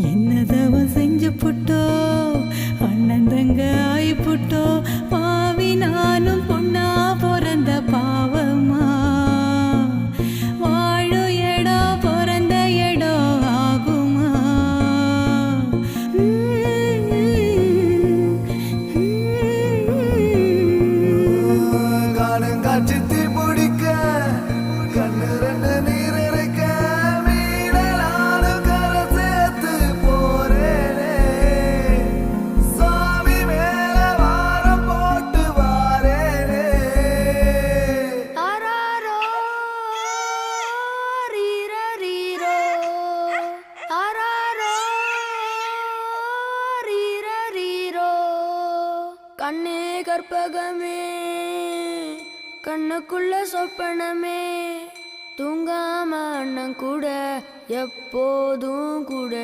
என்னதவ செஞ்சு புட்டோ அண்ணன் தங்க ஆயி புட்டோ பாவி நானும் பொண்ணா பிறந்த பாவமா வாழு இடம் பிறந்த இடம் ஆகுமா காணுங்காட்சி தீ பிடிக்க கண்ணு ரெண்டு நீர் இருக்க மீனலானு கரை சேர்த்து போறேனே சாமி மேல வாரம் போட்டு வாரேனே ஆராரோ ரீரரீரோ ஆராரோ ரீரரீரோ கண்ணே கற்பகமே கண்ணுக்குள்ள சொப்பனமே தூங்காம அண்ணன் கூட எப்போதும் கூட